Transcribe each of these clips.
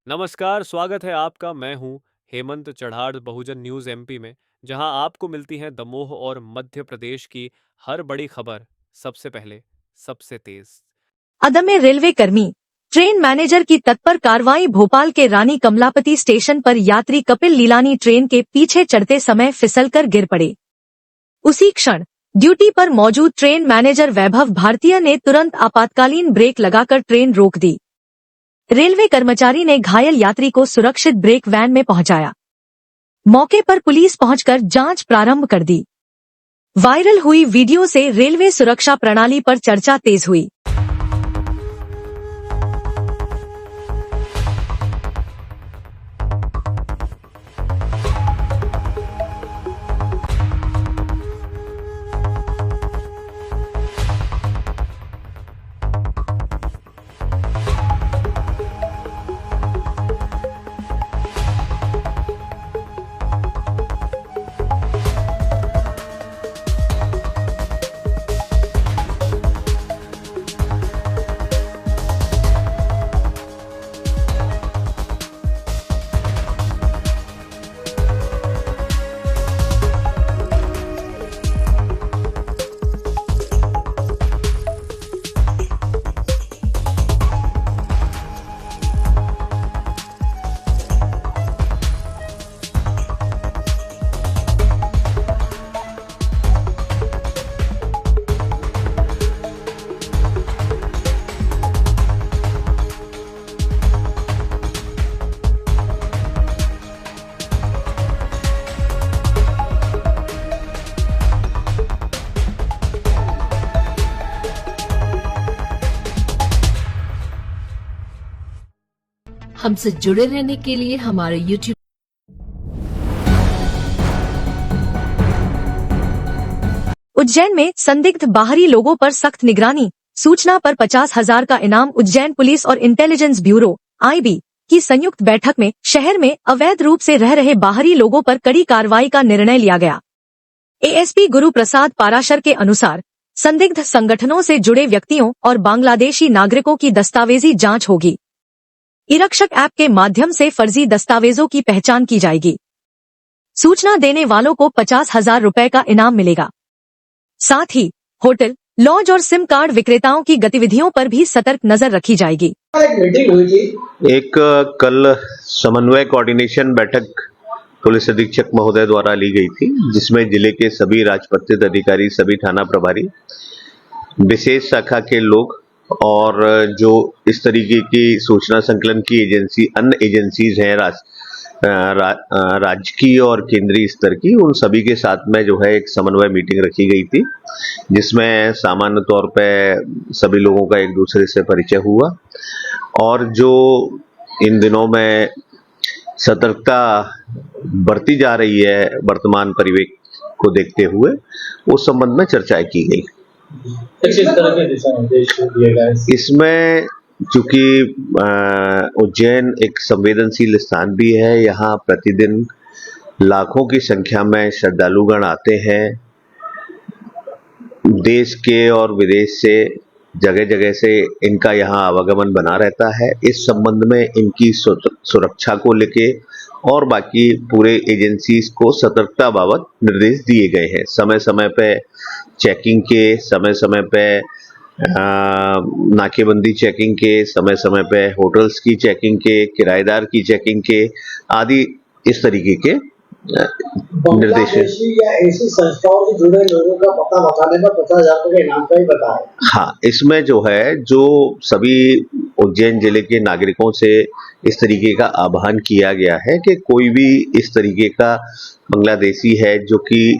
नमस्कार, स्वागत है आपका। मैं हूँ हेमंत चढ़ाड़ बहुजन न्यूज़ एमपी में, जहाँ आपको मिलती हैं दमोह और मध्य प्रदेश की हर बड़ी खबर सबसे पहले, सबसे तेज। अदम्य रेलवे कर्मी, ट्रेन मैनेजर की तत्पर कार्रवाई। भोपाल के रानी कमलापति स्टेशन पर यात्री कपिल लीलानी ट्रेन के पीछे चढ़ते समय फिसलकर गिर पड़े। उसी क्षण ड्यूटी पर मौजूद ट्रेन मैनेजर वैभव भारतीय ने तुरंत आपातकालीन ब्रेक लगाकर ट्रेन रोक दी। रेलवे कर्मचारी ने घायल यात्री को सुरक्षित ब्रेक वैन में पहुंचाया। मौके पर पुलिस पहुंचकर जांच प्रारंभ कर दी। वायरल हुई वीडियो से रेलवे सुरक्षा प्रणाली पर चर्चा तेज हुई। हमसे जुड़े रहने के लिए हमारे YouTube उज्जैन में संदिग्ध बाहरी लोगों पर सख्त निगरानी। सूचना पर 50,000 का इनाम। उज्जैन पुलिस और इंटेलिजेंस ब्यूरो (IB) की संयुक्त बैठक में शहर में अवैध रूप से रह रहे बाहरी लोगों पर कड़ी कार्रवाई का निर्णय लिया गया। ASP गुरु प्रसाद पाराशर के अनुसार संदिग्ध संगठनों से जुड़े व्यक्तियों और बांग्लादेशी नागरिकों की दस्तावेजी जांच होगी। ई-रक्षक ऐप के माध्यम से फर्जी दस्तावेजों की पहचान की जाएगी। सूचना देने वालों को 50,000 रुपए का इनाम मिलेगा। साथ ही होटल, लॉज और सिम कार्ड विक्रेताओं की गतिविधियों पर भी सतर्क नजर रखी जाएगी। एक मीटिंग हुई थी। एक कल समन्वय कोऑर्डिनेशन बैठक पुलिस अधीक्षक महोदय द्वारा ली गई थी, जिसमें जिले के सभी राजपत्रित अधिकारी, सभी थाना प्रभारी, विशेष शाखा के लोग और जो इस तरीके की सूचना संकलन की एजेंसी, अन्य एजेंसीज हैं राजकीय और केंद्रीय स्तर की, उन सभी के साथ में जो है एक समन्वय मीटिंग रखी गई थी, जिसमें सामान्य तौर पे सभी लोगों का एक दूसरे से परिचय हुआ और जो इन दिनों में सतर्कता बढ़ती जा रही है वर्तमान परिवेश को देखते हुए, उस संबंध में चर्चाएं की गई। किस तरह के दिशा निर्देश दिए गए? इसमें चूंकि उज्जैन एक संवेदनशील स्थान भी है, यहाँ प्रतिदिन लाखों की संख्या में श्रद्धालुगण आते हैं। देश के और विदेश से जगह जगह से इनका यहाँ आवागमन बना रहता है। इस संबंध में इनकी सुरक्षा को लेके और बाकी पूरे एजेंसीज को सतर्कता बाबत निर्देश दिए गए हैं। समय समय पे चेकिंग के, समय समय पे नाकेबंदी चेकिंग के, समय समय पे होटल्स की चेकिंग के, किराएदार की चेकिंग के आदि इस तरीके के निर्देश या ऐसी संस्थाओं से जुड़े लोगों का पता बताने में 50,000 रुपए इनाम का ही बताया। हाँ, इसमें जो है जो सभी उज्जैन जिले के नागरिकों से इस तरीके का आह्वान किया गया है कि कोई भी इस तरीके का बांग्लादेशी है जो कि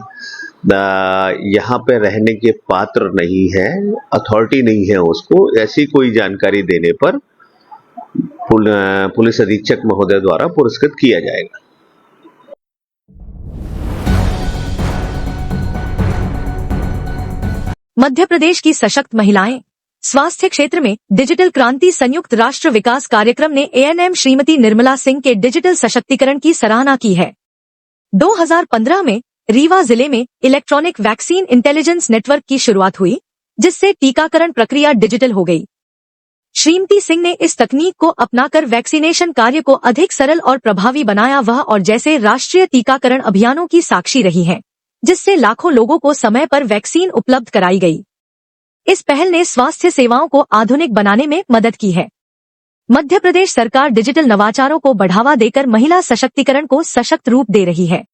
यहाँ पे रहने के पात्र नहीं है, अथॉरिटी नहीं है, उसको ऐसी कोई जानकारी देने पर पुलिस अधीक्षक महोदय द्वारा पुरस्कृत किया जाएगा। मध्य प्रदेश की सशक्त महिलाएं। स्वास्थ्य क्षेत्र में डिजिटल क्रांति। संयुक्त राष्ट्र विकास कार्यक्रम ने ANM श्रीमती निर्मला सिंह के डिजिटल सशक्तिकरण की सराहना की है। 2015 में रीवा जिले में इलेक्ट्रॉनिक वैक्सीन इंटेलिजेंस नेटवर्क की शुरुआत हुई, जिससे टीकाकरण प्रक्रिया डिजिटल हो गई। श्रीमती सिंह ने इस तकनीक को अपनाकर वैक्सीनेशन कार्य को अधिक सरल और प्रभावी बनाया। वह और जैसे राष्ट्रीय टीकाकरण अभियानों की साक्षी रही हैं, जिससे लाखों लोगों को समय पर वैक्सीन उपलब्ध कराई गई। इस पहल ने स्वास्थ्य सेवाओं को आधुनिक बनाने में मदद की है। मध्य प्रदेश सरकार डिजिटल नवाचारों को बढ़ावा देकर महिला सशक्तिकरण को सशक्त रूप दे रही है।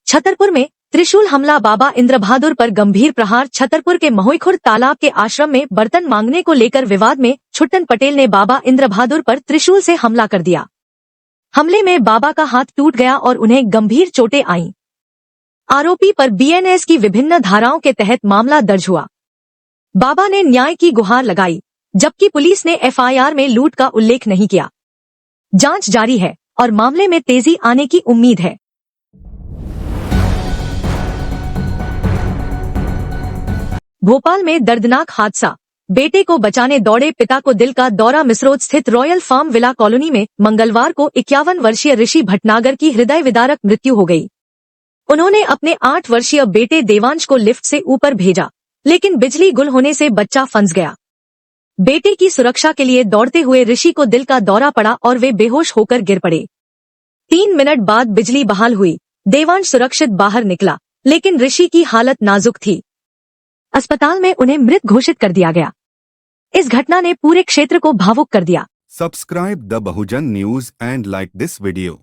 छतरपुर में त्रिशूल हमला, बाबा इंद्र बहादुर पर गंभीर प्रहार। छतरपुर के महुईखुर्द तालाब के आश्रम में बर्तन मांगने को लेकर विवाद में छुट्टन पटेल ने बाबा इंद्र बहादुर पर त्रिशूल से हमला कर दिया। हमले में बाबा का हाथ टूट गया और उन्हें गंभीर चोटें आईं। आरोपी पर बीएनएस की विभिन्न धाराओं के तहत मामला दर्ज हुआ। बाबा ने न्याय की गुहार लगाई, जबकि पुलिस ने एफआईआर में लूट का उल्लेख नहीं किया। जांच जारी है और मामले में तेजी आने की उम्मीद है। भोपाल में दर्दनाक हादसा, बेटे को बचाने दौड़े पिता को दिल का दौरा। मिसरोद स्थित रॉयल फार्म विला कॉलोनी में मंगलवार को 51 वर्षीय ऋषि भटनागर की हृदय विदारक मृत्यु हो गई। उन्होंने अपने 8 वर्षीय बेटे देवांश को लिफ्ट से ऊपर भेजा, लेकिन बिजली गुल होने से बच्चा फंस गया। बेटे की सुरक्षा के लिए दौड़ते हुए ऋषि को दिल का दौरा पड़ा और वे बेहोश होकर गिर पड़े। 3 मिनट बाद बिजली बहाल हुई। देवांश सुरक्षित बाहर निकला, लेकिन ऋषि की हालत नाजुक थी। अस्पताल में उन्हें मृत घोषित कर दिया गया। इस घटना ने पूरे क्षेत्र को भावुक कर दिया। Subscribe the Bahujan News and like this video.